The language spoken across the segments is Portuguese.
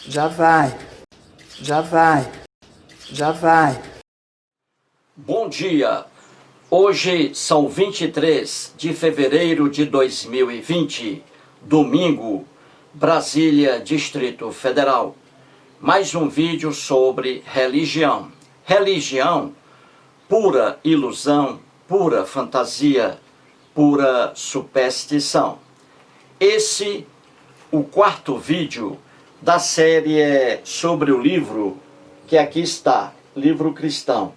Já vai, já vai, já vai. Bom dia! Hoje são 23 de fevereiro de 2020, domingo, Brasília, Distrito Federal. Mais um vídeo sobre religião. Religião, pura ilusão, pura fantasia, pura superstição. Esse, o quarto vídeo da série sobre o livro que aqui está, livro cristão.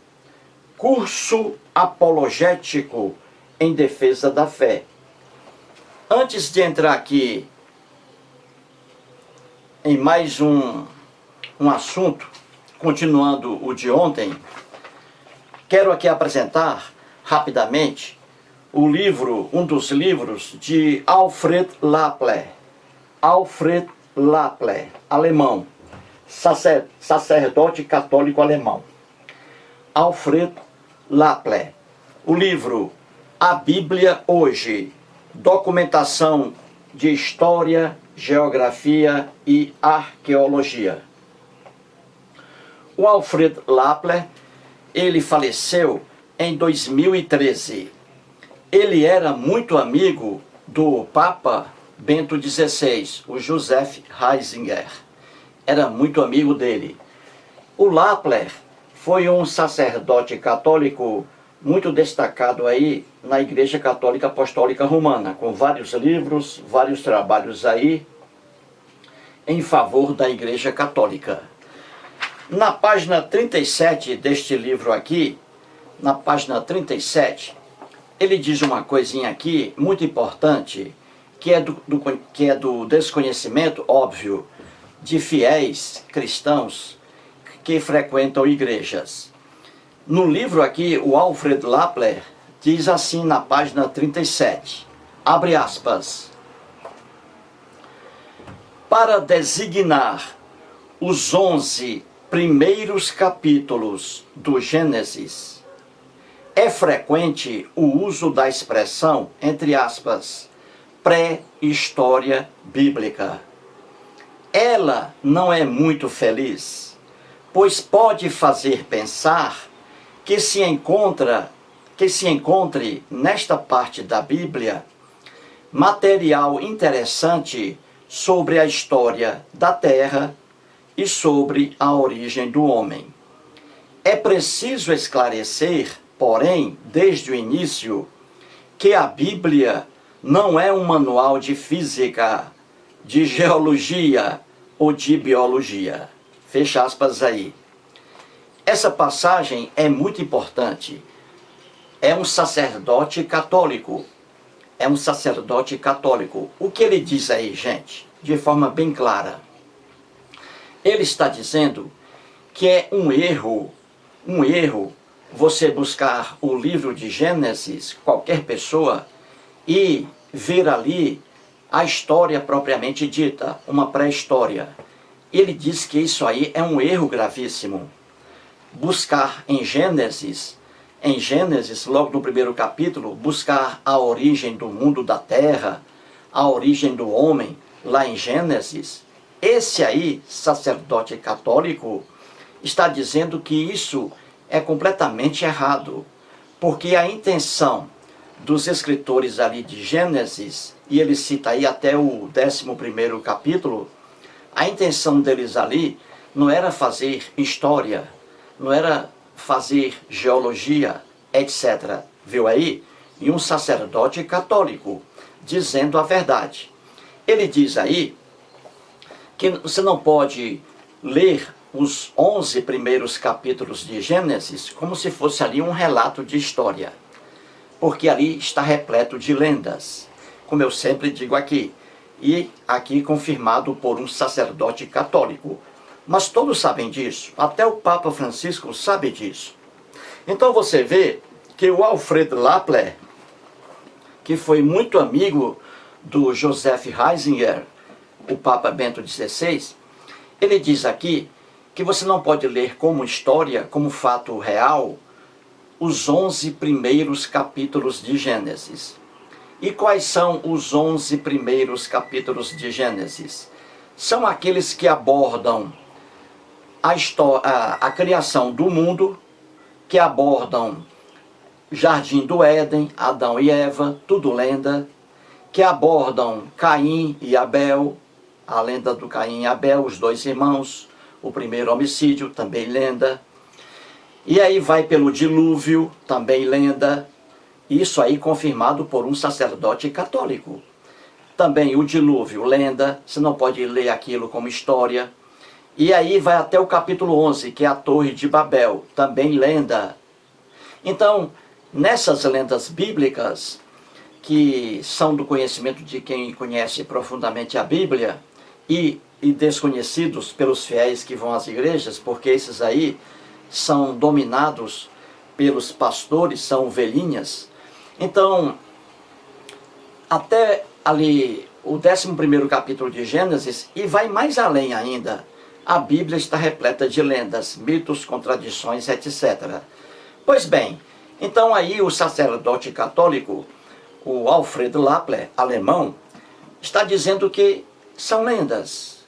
Curso apologético em defesa da fé. Antes de entrar aqui em mais um assunto, continuando o de ontem, quero aqui apresentar rapidamente o livro, um dos livros de Alfred Lappler. Alfred Lappler, alemão, sacerdote católico alemão. Alfred Lappler. O livro A Bíblia Hoje, documentação de história, geografia e arqueologia. O Alfred Lappler, ele faleceu em 2013. Ele era muito amigo do Papa Bento XVI, o Joseph Ratzinger. Era muito amigo dele. O Lappler foi um sacerdote católico muito destacado aí na Igreja Católica Apostólica Romana, com vários livros, vários trabalhos aí em favor da Igreja Católica. Na página 37 deste livro aqui, na página 37, ele diz uma coisinha aqui muito importante, que é do desconhecimento, óbvio, de fiéis cristãos que frequentam igrejas. No livro aqui, o Alfred Lappler diz assim na página 37, abre aspas, para designar os 11 primeiros capítulos do Gênesis, é frequente o uso da expressão, entre aspas, pré-história bíblica. Ela não é muito feliz, pois pode fazer pensar que se encontre nesta parte da Bíblia material interessante sobre a história da Terra e sobre a origem do homem. É preciso esclarecer, porém, desde o início, que a Bíblia não é um manual de física, de geologia ou de biologia. Fecha aspas aí. Essa passagem é muito importante. É um sacerdote católico. É um sacerdote católico. O que ele diz aí, gente? De forma bem clara. Ele está dizendo que é um erro você buscar o livro de Gênesis, qualquer pessoa, e ver ali a história propriamente dita, uma pré-história. Ele diz que isso aí é um erro gravíssimo. Buscar em Gênesis, logo no primeiro capítulo, buscar a origem do mundo da terra, a origem do homem, lá em Gênesis, esse aí, sacerdote católico, está dizendo que isso é completamente errado, porque a intenção dos escritores ali de Gênesis, e ele cita aí até o 11º capítulo, a intenção deles ali não era fazer história, não era fazer geologia, etc. Viu aí? E um sacerdote católico dizendo a verdade. Ele diz aí que você não pode ler os 11 primeiros capítulos de Gênesis como se fosse ali um relato de história, porque ali está repleto de lendas, como eu sempre digo aqui, e aqui confirmado por um sacerdote católico. Mas todos sabem disso, até o Papa Francisco sabe disso. Então você vê que o Alfred Lappler, que foi muito amigo do Joseph Ratzinger, o Papa Bento XVI, ele diz aqui que você não pode ler como história, como fato real, os 11 primeiros capítulos de Gênesis. E quais são os 11 primeiros capítulos de Gênesis? são aqueles que abordam a criação do mundo, que abordam Jardim do Éden, Adão e Eva, tudo lenda, que abordam Caim e Abel, a lenda do Caim e Abel, os dois irmãos, o primeiro homicídio, também lenda. E aí vai pelo dilúvio, também lenda, isso aí confirmado por um sacerdote católico. Também o dilúvio, lenda, você não pode ler aquilo como história. E aí vai até o capítulo 11, que é a Torre de Babel, também lenda. Então, nessas lendas bíblicas, que são do conhecimento de quem conhece profundamente a Bíblia, e desconhecidos pelos fiéis que vão às igrejas, porque esses aí são dominados pelos pastores, são ovelhinhas. Então, até ali o 11º capítulo de Gênesis, e vai mais além ainda, a Bíblia está repleta de lendas, mitos, contradições, etc. Pois bem, então aí o sacerdote católico, o Alfred Lappler, alemão, está dizendo que são lendas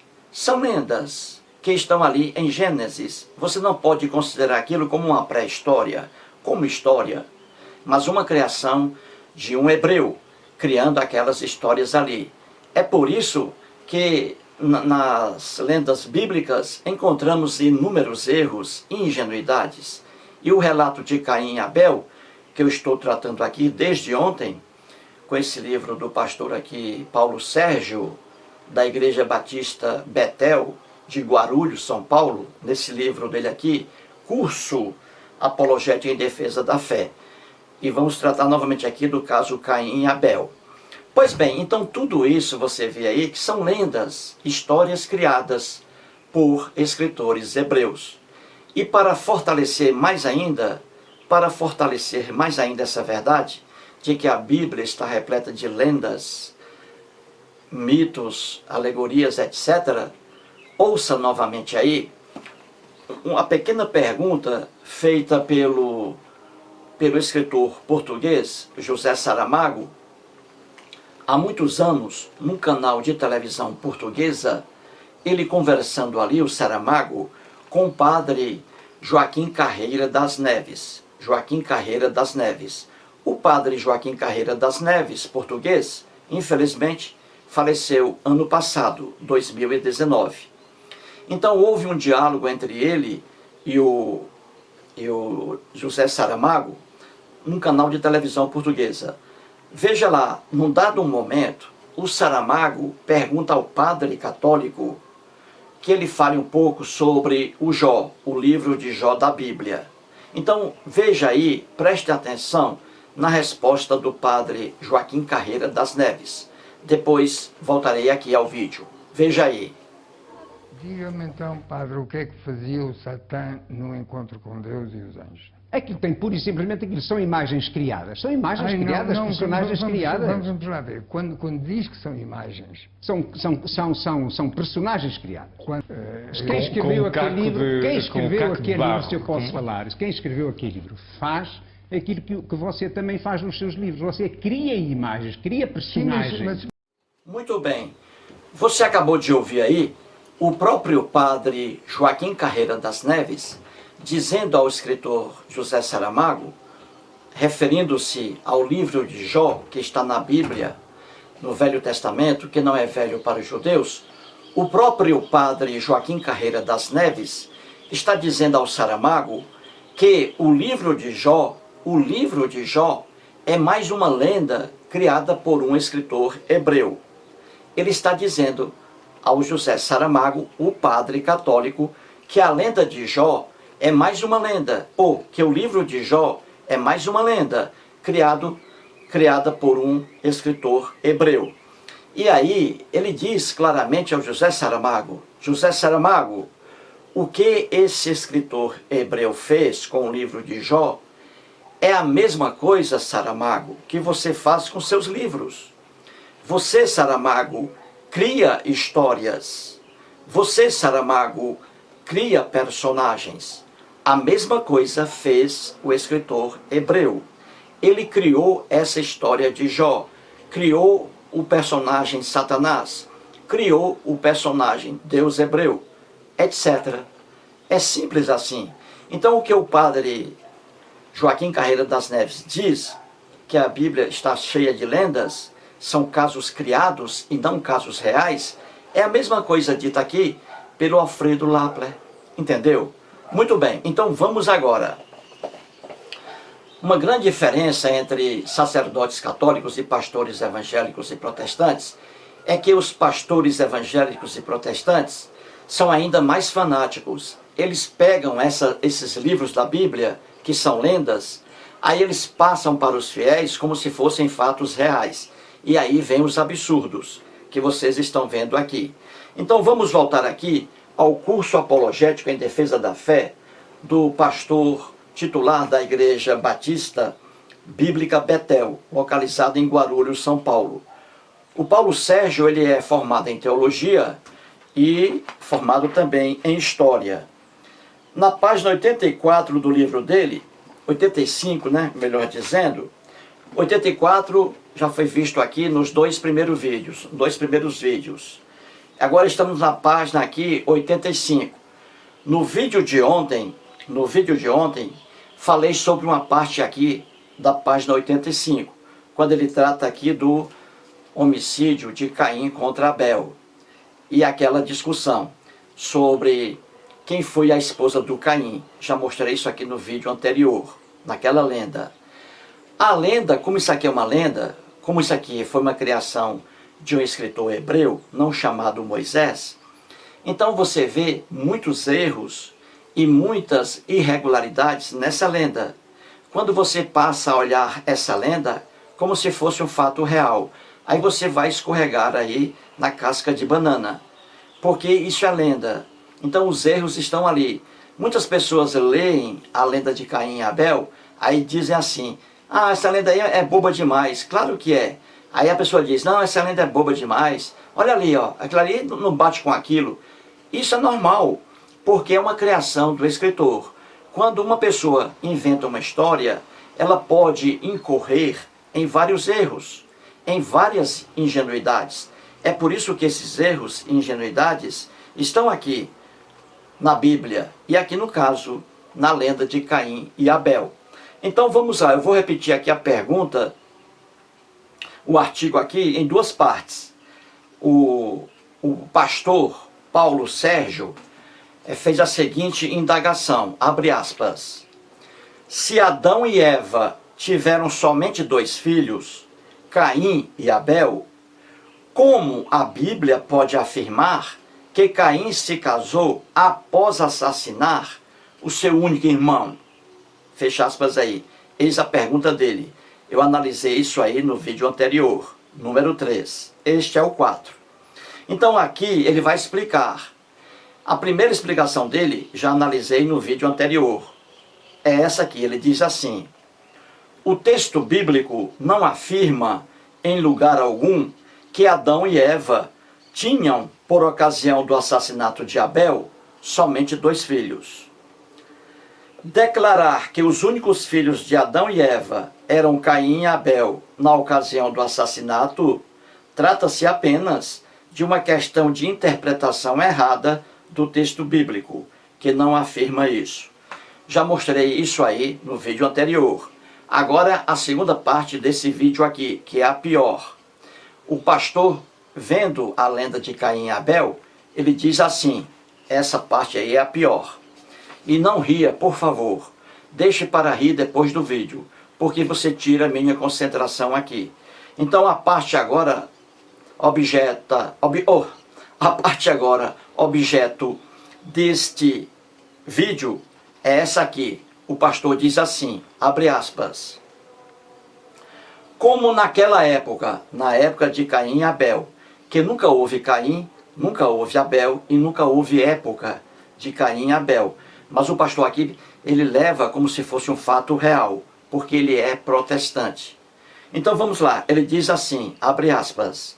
que estão ali em Gênesis. Você não pode considerar aquilo como uma pré-história, como história, mas uma criação de um hebreu, criando aquelas histórias ali. É por isso que nas lendas bíblicas encontramos inúmeros erros e ingenuidades. E o relato de Caim e Abel, que eu estou tratando aqui desde ontem, com esse livro do pastor aqui, Paulo Sérgio, da Igreja Batista Betel, de Guarulhos, São Paulo, nesse livro dele aqui, Curso Apologético em Defesa da Fé. E vamos tratar novamente aqui do caso Caim e Abel. Pois bem, então tudo isso você vê aí que são lendas, histórias criadas por escritores hebreus. E para fortalecer mais ainda essa verdade, de que a Bíblia está repleta de lendas, mitos, alegorias, etc., ouça novamente aí uma pequena pergunta feita pelo escritor português José Saramago, há muitos anos, num canal de televisão portuguesa, ele conversando ali, o Saramago, com o padre Joaquim Carreira das Neves. Joaquim Carreira das Neves. O padre Joaquim Carreira das Neves, português, infelizmente, faleceu ano passado, 2019. Então houve um diálogo entre ele e o José Saramago, num canal de televisão portuguesa. Veja lá, num dado momento, o Saramago pergunta ao padre católico que ele fale um pouco sobre o Jó, o livro de Jó da Bíblia. Então, veja aí, preste atenção na resposta do padre Joaquim Carreira das Neves. Depois voltarei aqui ao vídeo. Veja aí. Diga-me então, padre, o que é que fazia o Satã no encontro com Deus e os anjos? Aquilo tem pura e simplesmente aquilo são imagens criadas. São imagens criadas, personagens criadas. Vamos lá ver. Quando diz que são imagens... São personagens criadas. Quem escreveu aquele livro, se eu posso falar, quem escreveu aquele livro faz aquilo que você também faz nos seus livros. Você cria imagens, cria personagens. Muito bem. Você acabou de ouvir aí o próprio padre Joaquim Carreira das Neves dizendo ao escritor José Saramago, referindo-se ao livro de Jó, que está na Bíblia, no Velho Testamento, que não é velho para os judeus, o próprio padre Joaquim Carreira das Neves está dizendo ao Saramago que o livro de Jó é mais uma lenda criada por um escritor hebreu. Ele está dizendo ao José Saramago, o padre católico, que a lenda de Jó é mais uma lenda, ou que o livro de Jó é mais uma lenda criada por um escritor hebreu. E aí ele diz claramente ao José Saramago, o que esse escritor hebreu fez com o livro de Jó é a mesma coisa, Saramago, que você faz com seus livros. Você, Saramago, cria histórias. Você, Saramago, cria personagens. A mesma coisa fez o escritor hebreu. Ele criou essa história de Jó, criou o personagem Satanás, criou o personagem Deus hebreu, etc. É simples assim. Então o que o padre Joaquim Carreira das Neves diz, que a Bíblia está cheia de lendas, são casos criados e não casos reais, é a mesma coisa dita aqui pelo Alfredo Lappler. Entendeu? Muito bem, então vamos agora. Uma grande diferença entre sacerdotes católicos e pastores evangélicos e protestantes é que os pastores evangélicos e protestantes são ainda mais fanáticos. Eles pegam esses livros da Bíblia, que são lendas, aí eles passam para os fiéis como se fossem fatos reais. E aí vem os absurdos que vocês estão vendo aqui. Então vamos voltar aqui ao curso apologético em defesa da fé do pastor titular da Igreja Batista Bíblica Betel, localizada em Guarulhos, São Paulo. O Paulo Sérgio, ele é formado em teologia e formado também em história. Na página 84 do livro dele, 85, né, melhor dizendo, 84 já foi visto aqui nos dois primeiros vídeos. Agora estamos na página aqui 85. No vídeo de ontem, falei sobre uma parte aqui da página 85, quando ele trata aqui do homicídio de Caim contra Abel. E aquela discussão sobre quem foi a esposa do Caim. Já mostrei isso aqui no vídeo anterior, naquela lenda. A lenda, como isso aqui é uma lenda, como isso aqui foi uma criação de um escritor hebreu, não chamado Moisés, então você vê muitos erros e muitas irregularidades nessa lenda. Quando você passa a olhar essa lenda como se fosse um fato real, aí você vai escorregar aí na casca de banana, porque isso é lenda. Então os erros estão ali. Muitas pessoas leem a lenda de Caim e Abel, aí dizem assim, ah, essa lenda aí é boba demais. Claro que é. Aí a pessoa diz, não, essa lenda é boba demais. Olha ali, ó, aquilo ali não bate com aquilo. Isso é normal, porque é uma criação do escritor. Quando uma pessoa inventa uma história, ela pode incorrer em vários erros, em várias ingenuidades. É por isso que esses erros e ingenuidades estão aqui na Bíblia, e aqui no caso, na lenda de Caim e Abel. Então vamos lá, eu vou repetir aqui a pergunta, o artigo aqui em duas partes. O pastor Paulo Sérgio fez a seguinte indagação, abre aspas. Se Adão e Eva tiveram somente 2 filhos, Caim e Abel, como a Bíblia pode afirmar que Caim se casou após assassinar o seu único irmão? Fecha aspas aí. Eis a pergunta dele. Eu analisei isso aí no vídeo anterior, número 3. Este é o 4. Então aqui ele vai explicar. A primeira explicação dele já analisei no vídeo anterior. É essa aqui, ele diz assim. O texto bíblico não afirma em lugar algum que Adão e Eva tinham, por ocasião do assassinato de Abel, somente 2 filhos. Declarar que os únicos filhos de Adão e Eva eram Caim e Abel na ocasião do assassinato, trata-se apenas de uma questão de interpretação errada do texto bíblico, que não afirma isso. Já mostrei isso aí no vídeo anterior. Agora a segunda parte desse vídeo aqui, que é a pior. O pastor, vendo a lenda de Caim e Abel, ele diz assim, essa parte aí é a pior. E não ria, por favor. Deixe para rir depois do vídeo, porque você tira a minha concentração aqui. Então a parte agora, objeto deste vídeo é essa aqui. O pastor diz assim, abre aspas. Como naquela época, na época de Caim e Abel, que nunca houve Caim, nunca houve Abel e nunca houve época de Caim e Abel. Mas o pastor aqui, ele leva como se fosse um fato real, porque ele é protestante. Então vamos lá, ele diz assim, abre aspas.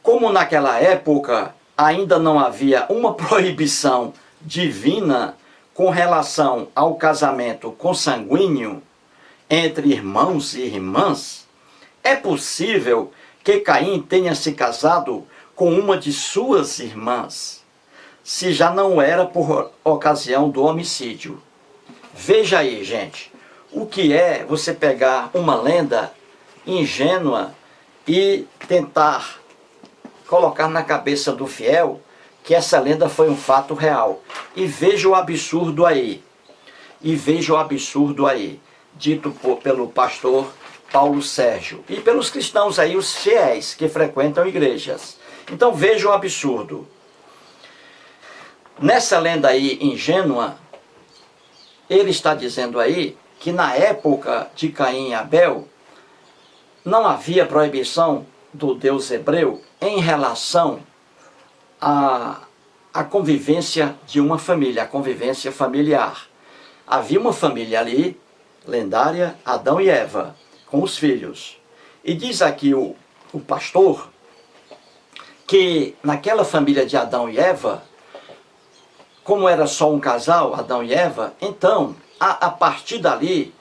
Como naquela época ainda não havia uma proibição divina com relação ao casamento consanguíneo entre irmãos e irmãs, é possível que Caim tenha se casado com uma de suas irmãs, se já não era por ocasião do homicídio. Veja aí, gente, o que é você pegar uma lenda ingênua e tentar colocar na cabeça do fiel que essa lenda foi um fato real. E veja o absurdo aí. E veja o absurdo aí, dito pelo pastor Paulo Sérgio. E pelos cristãos aí, os fiéis que frequentam igrejas. Então veja o absurdo. Nessa lenda aí ingênua, ele está dizendo aí que na época de Caim e Abel, não havia proibição do Deus hebreu em relação à convivência de uma família, a convivência familiar. Havia uma família ali, lendária, Adão e Eva, com os filhos. E diz aqui o pastor que naquela família de Adão e Eva, como era só um casal, Adão e Eva, então, a partir dali,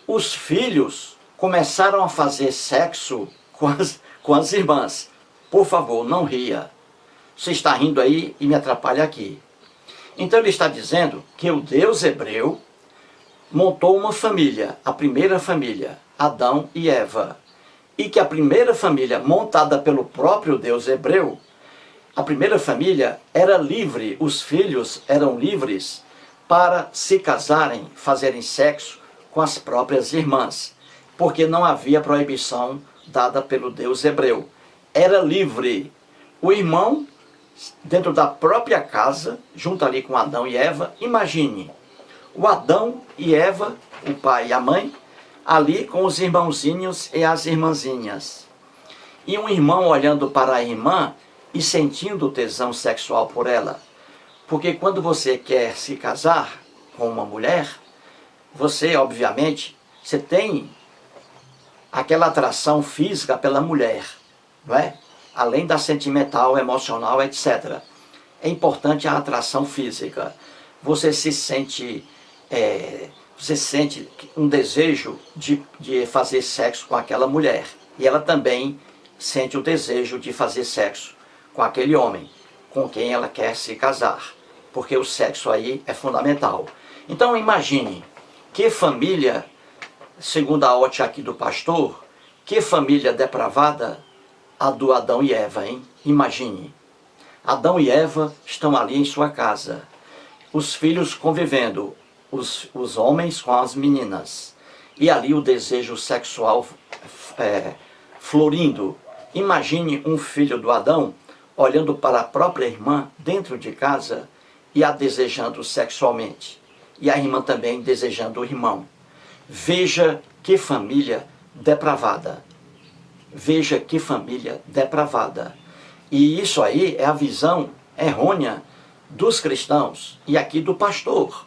os filhos começaram a fazer sexo com as irmãs. Por favor, não ria. Você está rindo aí e me atrapalha aqui. Então ele está dizendo que o Deus hebreu montou uma família, a primeira família, Adão e Eva. E que a primeira família, montada pelo próprio Deus hebreu, a primeira família era livre, os filhos eram livres para se casarem, fazerem sexo com as próprias irmãs, porque não havia proibição dada pelo Deus hebreu. Era livre. O irmão, dentro da própria casa, junto ali com Adão e Eva, imagine, o Adão e Eva, o pai e a mãe, ali com os irmãozinhos e as irmãzinhas. E um irmão olhando para a irmã e sentindo tesão sexual por ela. Porque quando você quer se casar com uma mulher, você, obviamente, você tem aquela atração física pela mulher, não é? Além da sentimental, emocional, etc. É importante a atração física. Você se sente, um desejo de fazer sexo com aquela mulher. E ela também sente o desejo de fazer sexo com aquele homem com quem ela quer se casar. Porque o sexo aí é fundamental. Então imagine, que família, segundo a ótica aqui do pastor, que família depravada a do Adão e Eva, hein? Imagine. Adão e Eva estão ali em sua casa. Os filhos convivendo, os homens com as meninas. E ali o desejo sexual florindo. Imagine um filho do Adão olhando para a própria irmã dentro de casa e a desejando sexualmente. E a irmã também desejando o irmão. Veja que família depravada. Veja que família depravada. E isso aí é a visão errônea dos cristãos e aqui do pastor.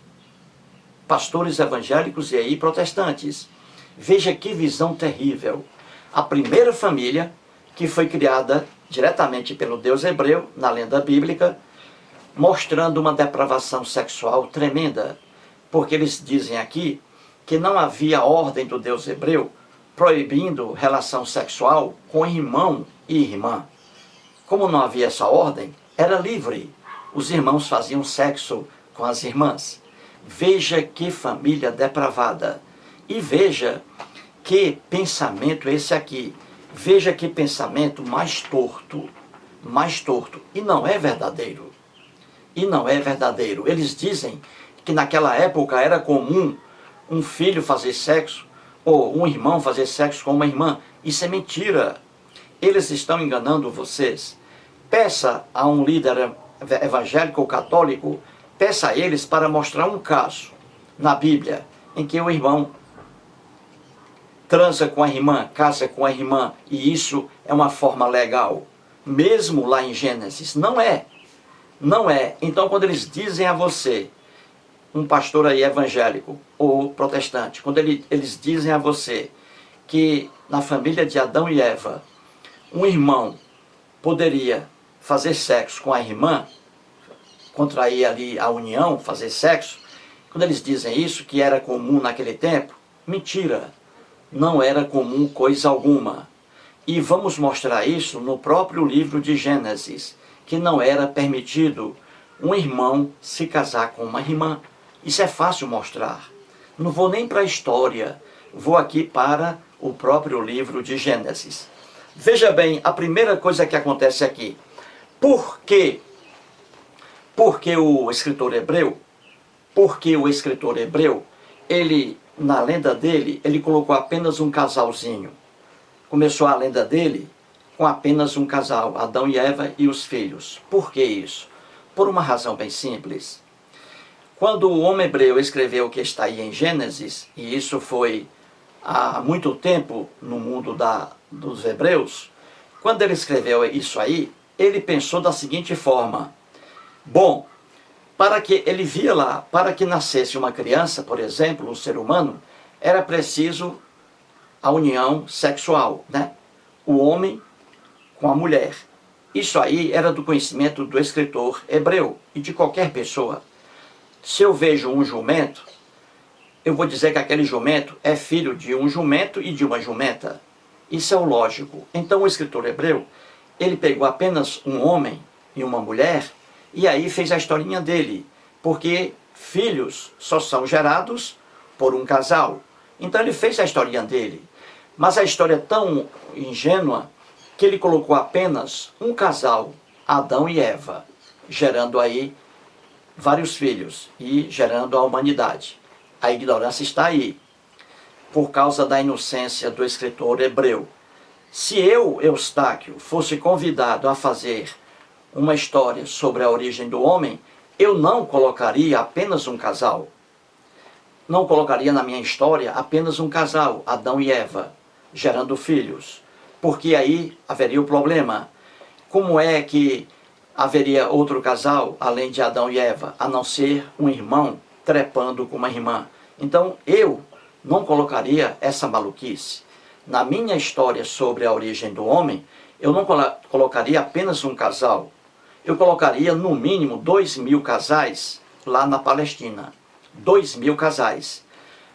Pastores evangélicos e aí protestantes. Veja que visão terrível. A primeira família que foi criada diretamente pelo Deus hebreu, na lenda bíblica, mostrando uma depravação sexual tremenda. Porque eles dizem aqui que não havia ordem do Deus hebreu proibindo relação sexual com irmão e irmã. Como não havia essa ordem, era livre. Os irmãos faziam sexo com as irmãs. Veja que família depravada. E veja que pensamento esse aqui. Veja que pensamento mais torto. Mais torto. E não é verdadeiro. E não é verdadeiro. Eles dizem que naquela época era comum um filho fazer sexo, ou um irmão fazer sexo com uma irmã. Isso é mentira. Eles estão enganando vocês. Peça a um líder evangélico ou católico, peça a eles para mostrar um caso na Bíblia em que o irmão transa com a irmã, casa com a irmã, e isso é uma forma legal. Mesmo lá em Gênesis, não é. Não é. Então quando eles dizem a você, um pastor aí evangélico ou protestante, quando eles dizem a você que na família de Adão e Eva, um irmão poderia fazer sexo com a irmã, contrair ali a união, fazer sexo, quando eles dizem isso, que era comum naquele tempo, mentira, não era comum coisa alguma. E vamos mostrar isso no próprio livro de Gênesis, que não era permitido um irmão se casar com uma irmã. Isso é fácil mostrar. Não vou nem para a história, vou aqui para o próprio livro de Gênesis. Veja bem, a primeira coisa que acontece aqui. Por que o escritor hebreu, ele, na lenda dele, ele colocou apenas um casalzinho. Começou a lenda dele com apenas um casal, Adão e Eva e os filhos. Por que isso? Por uma razão bem simples. Quando o homem hebreu escreveu o que está aí em Gênesis, e isso foi há muito tempo no mundo dos hebreus, quando ele escreveu isso aí, ele pensou da seguinte forma: bom, para que ele via lá, para que nascesse uma criança, por exemplo, um ser humano, era preciso a união sexual, né? O homem com a mulher. Isso aí era do conhecimento do escritor hebreu e de qualquer pessoa. Se eu vejo um jumento, eu vou dizer que aquele jumento é filho de um jumento e de uma jumenta. Isso é o lógico. Então o escritor hebreu, ele pegou apenas um homem e uma mulher e aí fez a historinha dele, porque filhos só são gerados por um casal. Então ele fez a historinha dele. Mas a história é tão ingênua que ele colocou apenas um casal, Adão e Eva, gerando aí vários filhos e gerando a humanidade. A ignorância está aí, por causa da inocência do escritor hebreu. Se eu, Eustáquio, fosse convidado a fazer uma história sobre a origem do homem, eu não colocaria apenas um casal. Não colocaria na minha história apenas um casal, Adão e Eva, gerando filhos. Porque aí haveria o problema. Como é que haveria outro casal, além de Adão e Eva, a não ser um irmão trepando com uma irmã? Então eu não colocaria essa maluquice. Na minha história sobre a origem do homem, eu não colocaria apenas um casal. Eu colocaria no mínimo 2.000 casais lá na Palestina. 2.000 casais.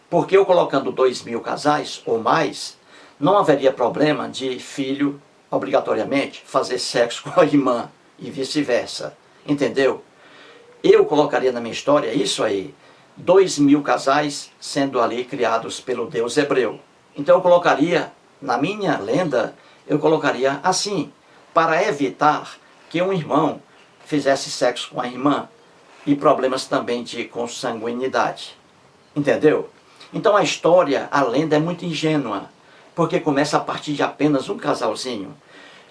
Porque eu colocando 2.000 casais ou mais, não haveria problema de filho, obrigatoriamente, fazer sexo com a irmã e vice-versa. Entendeu? Eu colocaria na minha história isso aí. 2.000 casais sendo ali criados pelo Deus hebreu. Então eu colocaria, na minha lenda, eu colocaria assim, para evitar que um irmão fizesse sexo com a irmã e problemas também de consanguinidade. Entendeu? Então a história, a lenda é muito ingênua, porque começa a partir de apenas um casalzinho.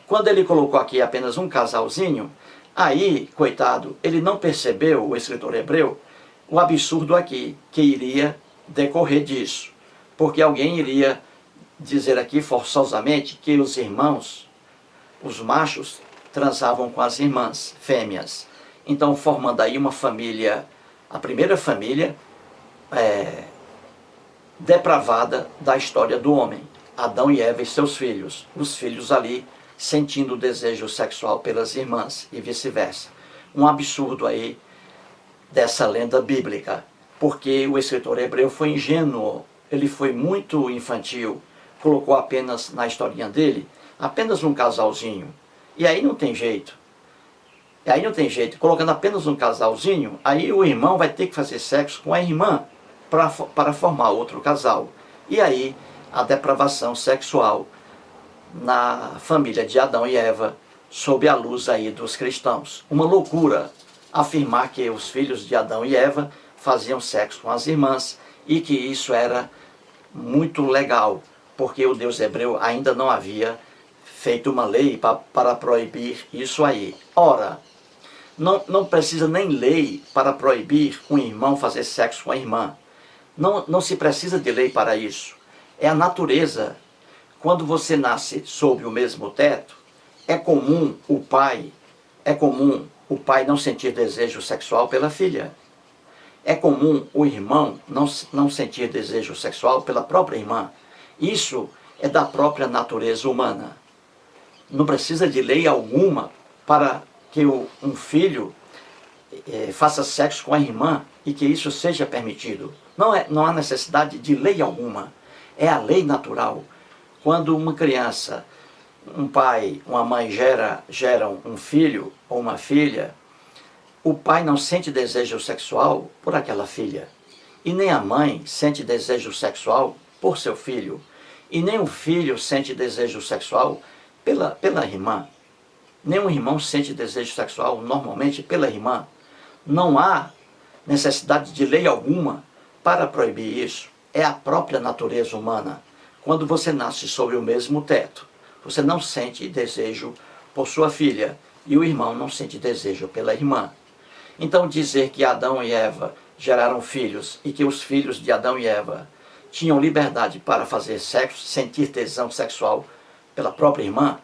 Quando ele colocou aqui apenas um casalzinho, aí, coitado, ele não percebeu, o escritor hebreu, o absurdo aqui, que iria decorrer disso. Porque alguém iria dizer aqui forçosamente que os irmãos, os machos, transavam com as irmãs fêmeas. Então, formando aí uma família, a primeira família depravada da história do homem. Adão e Eva e seus filhos. Os filhos ali sentindo o desejo sexual pelas irmãs e vice-versa. Um absurdo aí dessa lenda bíblica. Porque o escritor hebreu foi ingênuo, ele foi muito infantil, colocou apenas na historinha dele, apenas um casalzinho. E aí não tem jeito. Colocando apenas um casalzinho, aí o irmão vai ter que fazer sexo com a irmã para formar outro casal. E aí a depravação sexual na família de Adão e Eva, sob a luz aí dos cristãos. Uma loucura afirmar que os filhos de Adão e Eva faziam sexo com as irmãs e que isso era muito legal, porque o Deus hebreu ainda não havia feito uma lei para proibir isso aí. Ora, não precisa nem lei para proibir um irmão fazer sexo com a irmã. Não se precisa de lei para isso. É a natureza. Quando você nasce sob o mesmo teto, é comum o pai não sentir desejo sexual pela filha. É comum o irmão não sentir desejo sexual pela própria irmã. Isso é da própria natureza humana. Não precisa de lei alguma para que um filho faça sexo com a irmã e que isso seja permitido. Não há necessidade de lei alguma. É a lei natural. Quando uma criança um pai, uma mãe geram um filho ou uma filha, o pai não sente desejo sexual por aquela filha. E nem a mãe sente desejo sexual por seu filho. E nem o filho sente desejo sexual pela irmã. Nenhum irmão sente desejo sexual normalmente pela irmã. Não há necessidade de lei alguma para proibir isso. É a própria natureza humana. Quando você nasce sob o mesmo teto, você não sente desejo por sua filha e o irmão não sente desejo pela irmã. Então dizer que Adão e Eva geraram filhos e que os filhos de Adão e Eva tinham liberdade para fazer sexo, sentir tesão sexual pela própria irmã,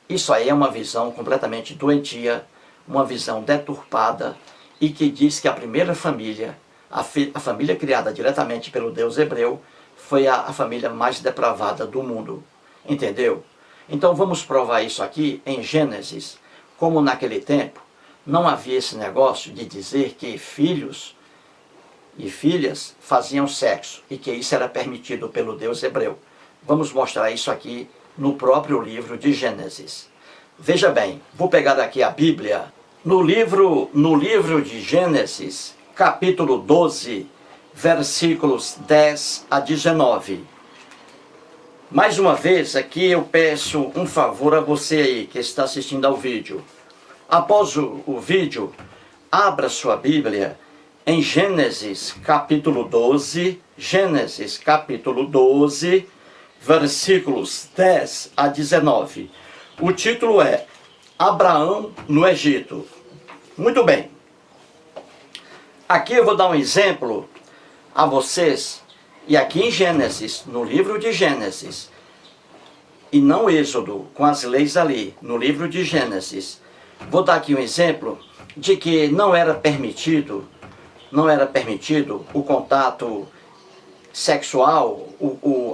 isso aí é uma visão completamente doentia, uma visão deturpada e que diz que a primeira família, a família criada diretamente pelo Deus hebreu, foi a família mais depravada do mundo. Entendeu? Então vamos provar isso aqui em Gênesis. Como naquele tempo não havia esse negócio de dizer que filhos e filhas faziam sexo e que isso era permitido pelo Deus hebreu. Vamos mostrar isso aqui no próprio livro de Gênesis. Veja bem, vou pegar aqui a Bíblia. No livro de Gênesis, capítulo 12, versículos 10 a 19. Mais uma vez, aqui eu peço um favor a você aí que está assistindo ao vídeo. Após o vídeo, abra sua Bíblia em Gênesis capítulo 12, versículos 10 a 19. O título é Abraão no Egito. Muito bem. Aqui eu vou dar um exemplo a vocês, e aqui em Gênesis, no livro de Gênesis, e não Êxodo, com as leis ali, no livro de Gênesis, vou dar aqui um exemplo de que não era permitido o contato sexual,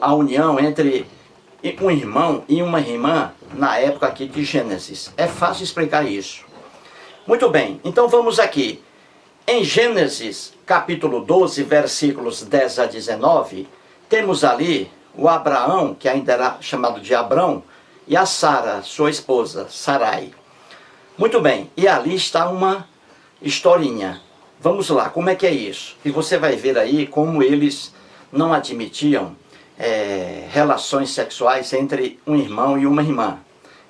a união entre um irmão e uma irmã na época aqui de Gênesis. É fácil explicar isso. Muito bem, então vamos aqui. Em Gênesis, capítulo 12, versículos 10 a 19, temos ali o Abraão, que ainda era chamado de Abrão, e a Sara, sua esposa, Sarai. Muito bem, e ali está uma historinha. Vamos lá, como é que é isso? E você vai ver aí como eles não admitiam relações sexuais entre um irmão e uma irmã.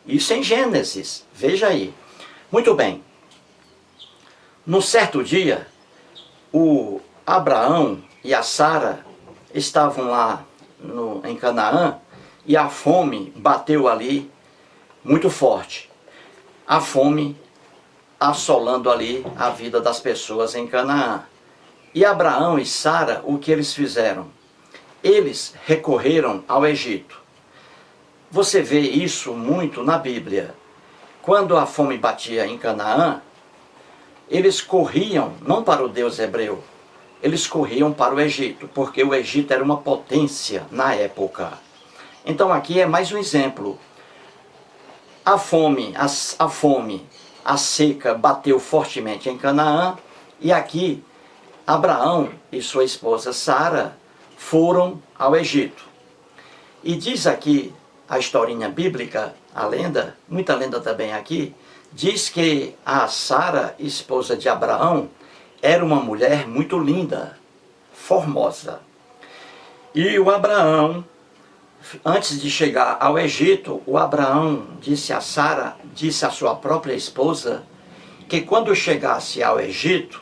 Isso em Gênesis, veja aí. Muito bem. Num certo dia, o Abraão e a Sara estavam lá em Canaã e a fome bateu ali muito forte. A fome assolando ali a vida das pessoas em Canaã. E Abraão e Sara, o que eles fizeram? Eles recorreram ao Egito. Você vê isso muito na Bíblia. Quando a fome batia em Canaã, eles corriam não para o Deus hebreu, eles corriam para o Egito, porque o Egito era uma potência na época. Então aqui é mais um exemplo. A fome, a seca bateu fortemente em Canaã, e aqui Abraão e sua esposa Sara foram ao Egito. E diz aqui a historinha bíblica, a lenda, muita lenda também aqui, diz que a Sara, esposa de Abraão, era uma mulher muito linda, formosa. E o Abraão, antes de chegar ao Egito, o Abraão disse a Sara, disse à sua própria esposa, que quando chegasse ao Egito,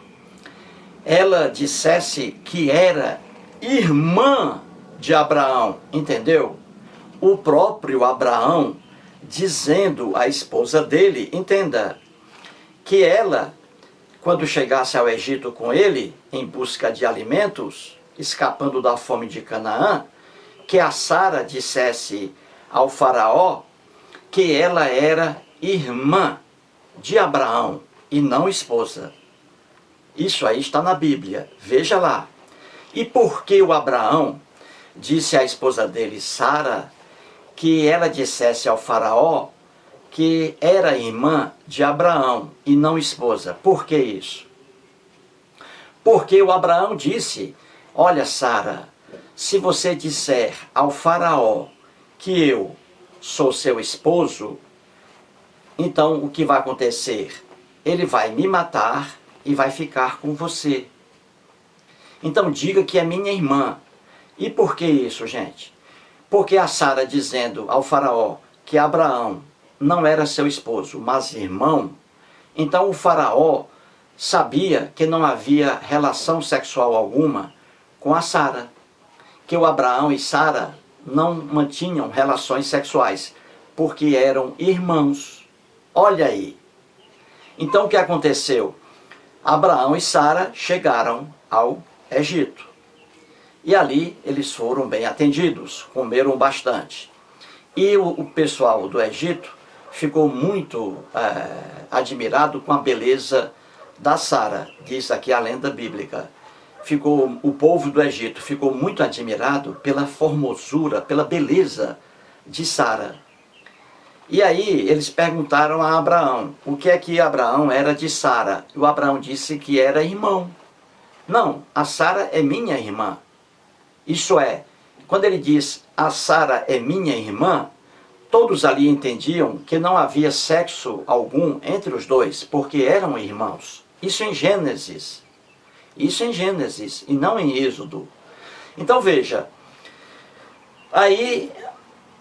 ela dissesse que era irmã de Abraão, entendeu? O próprio Abraão dizendo à esposa dele, entenda, que ela, quando chegasse ao Egito com ele, em busca de alimentos, escapando da fome de Canaã, que a Sara dissesse ao faraó que ela era irmã de Abraão e não esposa. Isso aí está na Bíblia, veja lá. E por que o Abraão disse à esposa dele, Sara, que ela dissesse ao faraó que era irmã de Abraão e não esposa? Por que isso? Porque o Abraão disse, olha Sara, se você disser ao faraó que eu sou seu esposo, então o que vai acontecer? Ele vai me matar e vai ficar com você. Então diga que é minha irmã. E por que isso, gente? Porque a Sara dizendo ao faraó que Abraão não era seu esposo, mas irmão, então o faraó sabia que não havia relação sexual alguma com a Sara, que o Abraão e Sara não mantinham relações sexuais, porque eram irmãos. Olha aí. Então o que aconteceu? Abraão e Sara chegaram ao Egito. E ali eles foram bem atendidos, comeram bastante. E o pessoal do Egito ficou muito admirado com a beleza da Sara, diz aqui a lenda bíblica. O povo do Egito ficou muito admirado pela formosura, pela beleza de Sara. E aí eles perguntaram a Abraão, o que é que Abraão era de Sara? E o Abraão disse que era irmão. Não, a Sara é minha irmã. Isso é, quando ele diz a Sara é minha irmã, todos ali entendiam que não havia sexo algum entre os dois, porque eram irmãos. Isso em Gênesis. Isso em Gênesis e não em Êxodo. Então veja, aí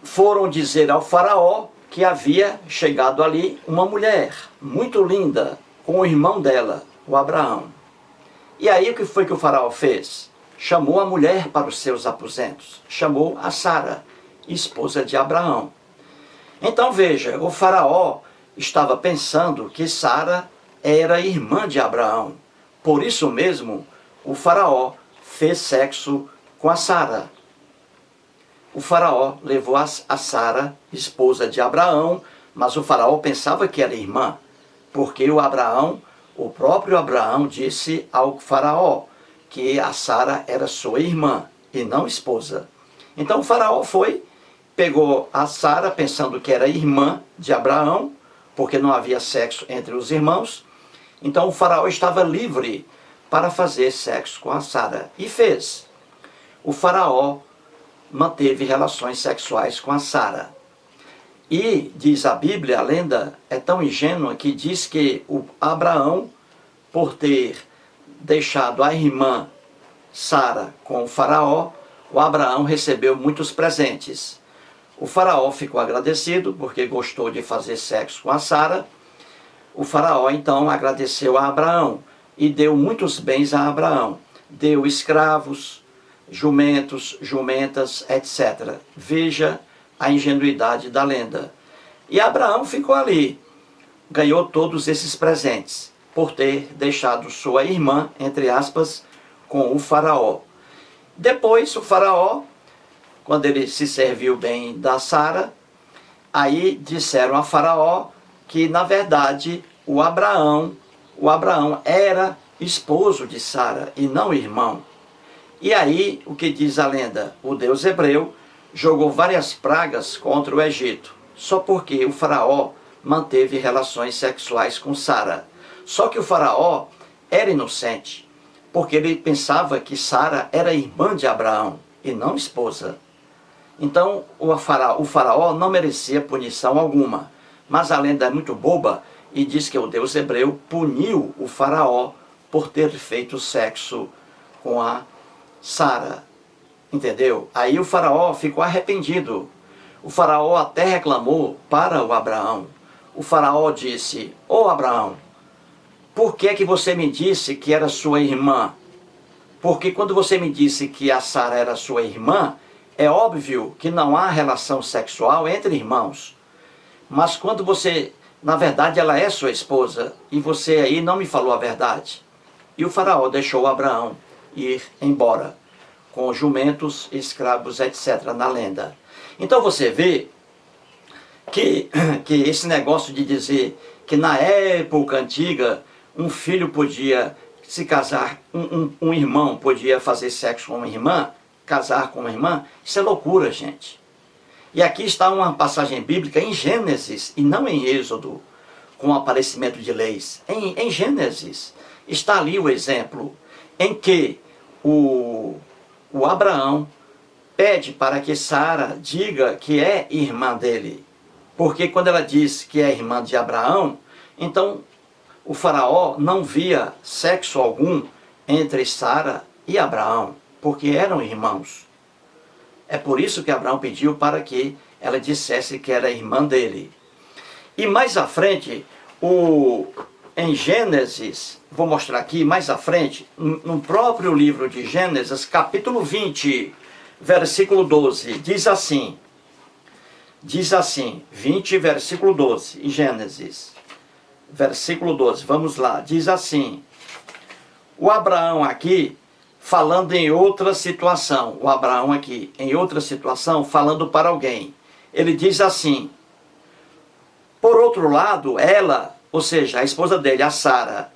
foram dizer ao faraó que havia chegado ali uma mulher muito linda com o irmão dela, o Abraão. E aí o que foi que o faraó fez? Chamou a mulher para os seus aposentos, chamou a Sara, esposa de Abraão. Então veja, o faraó estava pensando que Sara era irmã de Abraão. Por isso mesmo, o faraó fez sexo com a Sara. O faraó levou a Sara, esposa de Abraão, mas o faraó pensava que era irmã, porque o próprio Abraão disse ao faraó que a Sara era sua irmã e não esposa. Então o faraó pegou a Sara pensando que era irmã de Abraão, porque não havia sexo entre os irmãos. Então o faraó estava livre para fazer sexo com a Sara. E fez. O faraó manteve relações sexuais com a Sara. E, diz a Bíblia, a lenda é tão ingênua que diz que o Abraão, por ter deixado a irmã Sara com o faraó, o Abraão recebeu muitos presentes. O faraó ficou agradecido porque gostou de fazer sexo com a Sara. O faraó então agradeceu a Abraão e deu muitos bens a Abraão. Deu escravos, jumentos, jumentas, etc. Veja a ingenuidade da lenda. E Abraão ficou ali, ganhou todos esses presentes, por ter deixado sua irmã, entre aspas, com o faraó. Depois o faraó, quando ele se serviu bem da Sara, aí disseram a faraó que na verdade o Abraão era esposo de Sara e não irmão. E aí, o que diz a lenda? O deus hebreu jogou várias pragas contra o Egito, só porque o faraó manteve relações sexuais com Sara. Só que o faraó era inocente, porque ele pensava que Sara era irmã de Abraão e não esposa. Então o faraó não merecia punição alguma, mas a lenda é muito boba e diz que o deus hebreu puniu o faraó por ter feito sexo com a Sara. Entendeu? Aí o faraó ficou arrependido. O faraó até reclamou para o Abraão. O faraó disse: "Ô Abraão, por que você me disse que era sua irmã? Porque quando você me disse que a Sara era sua irmã, é óbvio que não há relação sexual entre irmãos. Mas quando na verdade ela é sua esposa, e você aí não me falou a verdade." E o faraó deixou Abraão ir embora, com jumentos, escravos, etc., na lenda. Então você vê que esse negócio de dizer que na época antiga um filho podia se casar, um irmão podia fazer sexo com uma irmã, casar com uma irmã, isso é loucura, gente. E aqui está uma passagem bíblica em Gênesis e não em Êxodo, com o aparecimento de leis. Em Gênesis está ali o exemplo em que o Abraão pede para que Sara diga que é irmã dele. Porque quando ela diz que é irmã de Abraão, então o faraó não via sexo algum entre Sara e Abraão, porque eram irmãos. É por isso que Abraão pediu para que ela dissesse que era irmã dele. E mais à frente, em Gênesis, vou mostrar aqui mais à frente, no próprio livro de Gênesis, capítulo 20, versículo 12, diz assim, 20, versículo 12, em Gênesis, versículo 12, vamos lá, diz assim, o Abraão aqui, falando em outra situação, o Abraão aqui, em outra situação, falando para alguém, ele diz assim, por outro lado, ela, ou seja, a esposa dele, a Sara,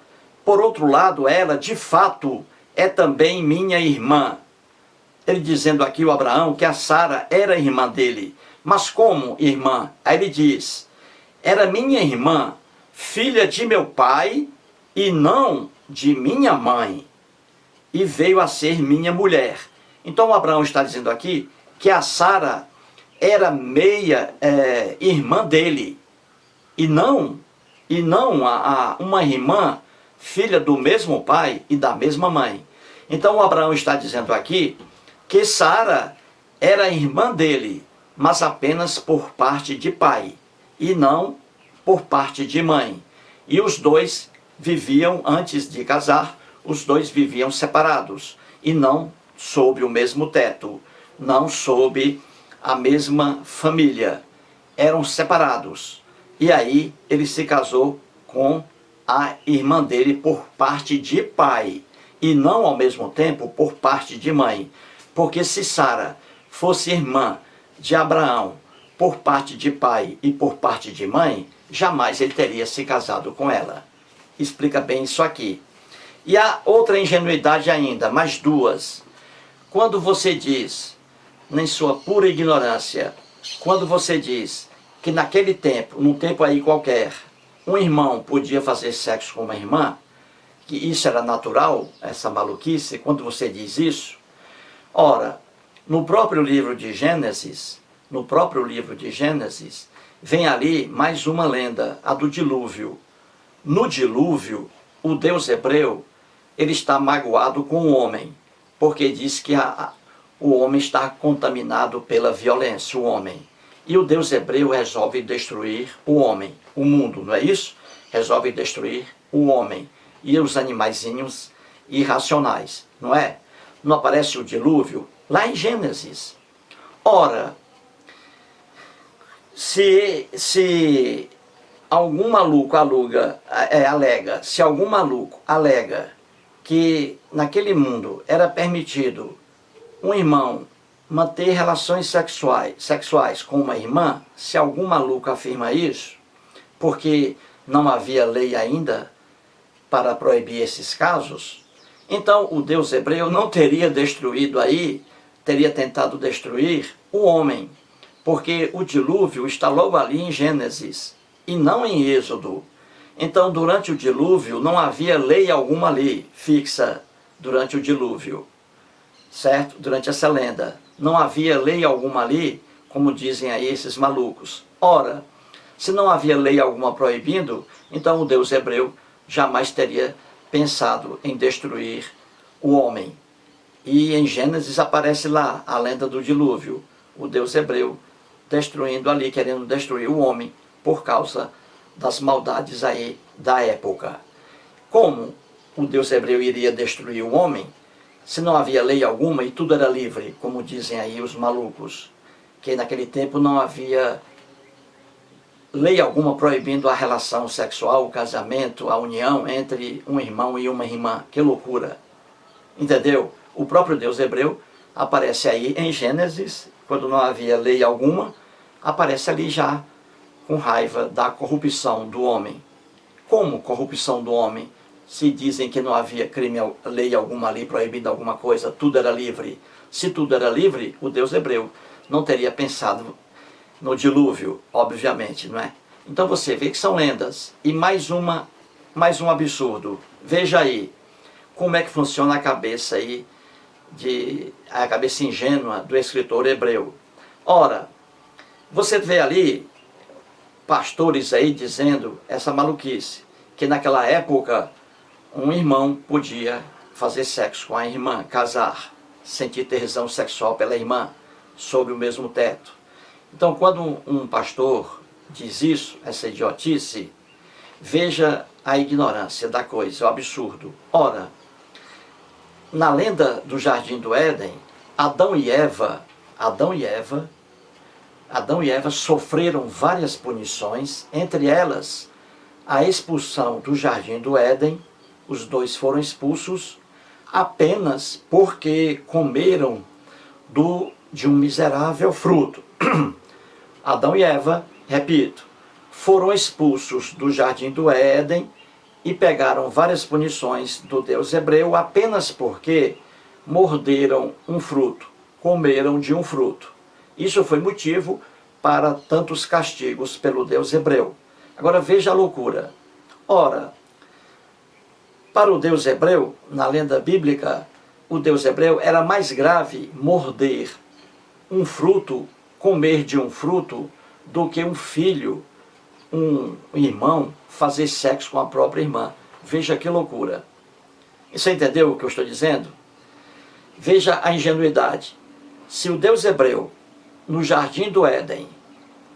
por outro lado, ela, de fato, é também minha irmã. Ele dizendo aqui, o Abraão, que a Sara era irmã dele. Mas como irmã? Aí ele diz, era minha irmã, filha de meu pai e não de minha mãe, e veio a ser minha mulher. Então o Abraão está dizendo aqui que a Sara era meia irmã dele, e não uma irmã, filha do mesmo pai e da mesma mãe. Então o Abraão está dizendo aqui que Sara era irmã dele, mas apenas por parte de pai, e não por parte de mãe. E os dois viviam, antes de casar, os dois viviam separados, e não sob o mesmo teto, não sob a mesma família. Eram separados. E aí ele se casou com a irmã dele por parte de pai, e não ao mesmo tempo por parte de mãe. Porque se Sara fosse irmã de Abraão por parte de pai e por parte de mãe, jamais ele teria se casado com ela. Explica bem isso aqui. E há outra ingenuidade ainda, mais duas. Quando você diz, em sua pura ignorância, quando você diz que naquele tempo, num tempo aí qualquer, um irmão podia fazer sexo com uma irmã, que isso era natural, essa maluquice, quando você diz isso, ora, no próprio livro de Gênesis, vem ali mais uma lenda, a do dilúvio. No dilúvio, o Deus hebreu, ele está magoado com o homem, porque diz que o homem está contaminado pela violência, o homem. E o Deus hebreu resolve destruir o homem, o mundo, não é isso? Resolve destruir o homem e os animaizinhos irracionais, não é? Não aparece o dilúvio? Lá em Gênesis. Ora, se algum maluco se algum maluco alega que naquele mundo era permitido um irmão manter relações sexuais com uma irmã, se algum maluco afirma isso, porque não havia lei ainda para proibir esses casos, então o Deus hebreu não teria destruído aí, teria tentado destruir o homem, porque o dilúvio está logo ali em Gênesis, e não em Êxodo. Então, durante o dilúvio, não havia lei alguma ali, fixa, durante o dilúvio, certo? Durante essa lenda. Não havia lei alguma ali, como dizem aí esses malucos. Ora, se não havia lei alguma proibindo, então o Deus hebreu jamais teria pensado em destruir o homem. E em Gênesis aparece lá a lenda do dilúvio, o Deus hebreu destruindo ali, querendo destruir o homem por causa das maldades aí da época. Como o Deus hebreu iria destruir o homem, se não havia lei alguma e tudo era livre, como dizem aí os malucos, que naquele tempo não havia lei alguma proibindo a relação sexual, o casamento, a união entre um irmão e uma irmã. Que loucura! Entendeu? O próprio Deus hebreu aparece aí em Gênesis, quando não havia lei alguma, aparece ali já com raiva da corrupção do homem. Como corrupção do homem? Se dizem que não havia crime, lei alguma ali proibindo alguma coisa, tudo era livre. Se tudo era livre, o Deus hebreu não teria pensado no dilúvio, obviamente, não é? Então você vê que são lendas. E mais um absurdo. Veja aí como é que funciona a cabeça aí a cabeça ingênua do escritor hebreu. Ora, você vê ali pastores aí dizendo essa maluquice, que naquela época um irmão podia fazer sexo com a irmã, casar, sentir tesão sexual pela irmã, sob o mesmo teto. Então, quando um pastor diz isso, essa idiotice, veja a ignorância da coisa, o absurdo. Ora, na lenda do Jardim do Éden, Adão e Eva sofreram várias punições, entre elas a expulsão do Jardim do Éden. Os dois foram expulsos apenas porque comeram de um miserável fruto. Adão e Eva, repito, foram expulsos do Jardim do Éden e pegaram várias punições do Deus hebreu apenas porque morderam um fruto, comeram de um fruto. Isso foi motivo para tantos castigos pelo Deus hebreu. Agora veja a loucura. Ora, para o Deus hebreu, na lenda bíblica, o Deus hebreu era mais grave morder um fruto, comer de um fruto, do que um filho, um irmão, fazer sexo com a própria irmã. Veja que loucura. Você entendeu o que eu estou dizendo? Veja a ingenuidade. Se o Deus hebreu, no Jardim do Éden,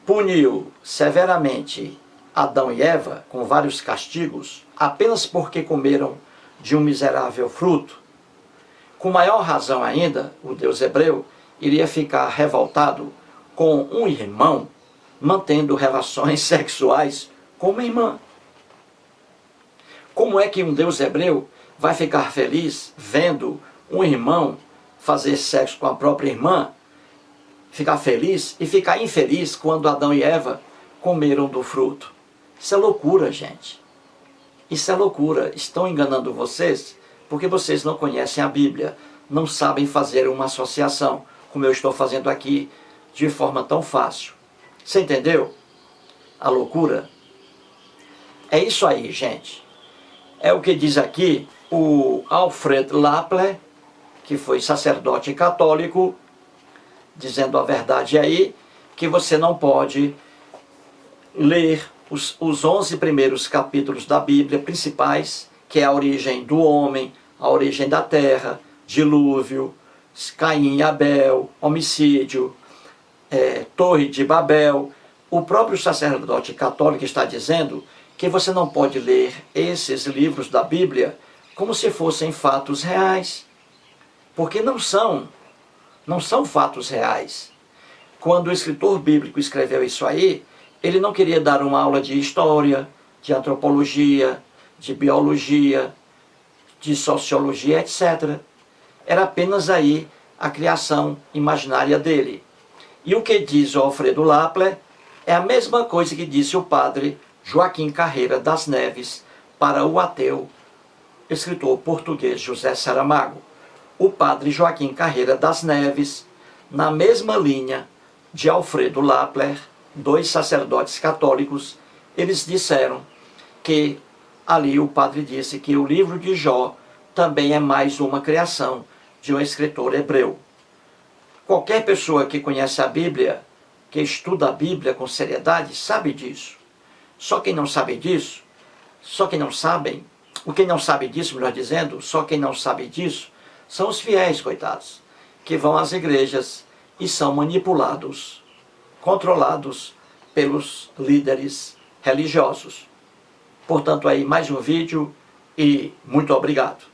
puniu severamente Adão e Eva com vários castigos, apenas porque comeram de um miserável fruto, com maior razão ainda, o Deus hebreu iria ficar revoltado com um irmão mantendo relações sexuais com uma irmã. Como é que um Deus hebreu vai ficar feliz vendo um irmão fazer sexo com a própria irmã, ficar feliz e ficar infeliz quando Adão e Eva comeram do fruto? Isso é loucura, gente. Isso é loucura. Estão enganando vocês porque vocês não conhecem a Bíblia, não sabem fazer uma associação, como eu estou fazendo aqui, de forma tão fácil. Você entendeu a loucura? É isso aí, gente. É o que diz aqui o Alfred Lapler, que foi sacerdote católico, dizendo a verdade aí, que você não pode ler os 11 primeiros capítulos da Bíblia principais, que é a origem do homem, a origem da terra, dilúvio, Caim e Abel, homicídio, Torre de Babel. O próprio sacerdote católico está dizendo que você não pode ler esses livros da Bíblia como se fossem fatos reais, porque não são fatos reais. Quando o escritor bíblico escreveu isso aí, ele não queria dar uma aula de história, de antropologia, de biologia, de sociologia, etc. Era apenas aí a criação imaginária dele. E o que diz o Alfredo Lapler é a mesma coisa que disse o padre Joaquim Carreira das Neves para o ateu escritor português José Saramago. O padre Joaquim Carreira das Neves, na mesma linha de Alfredo Lapler, dois sacerdotes católicos, eles disseram que ali o padre disse que o livro de Jó também é mais uma criação de um escritor hebreu. Qualquer pessoa que conhece a Bíblia, que estuda a Bíblia com seriedade, sabe disso. Só quem não sabe disso, só quem não sabe disso, melhor dizendo, só quem não sabe disso, são os fiéis, coitados, que vão às igrejas e são manipulados, controlados pelos líderes religiosos. Portanto, aí mais um vídeo e muito obrigado.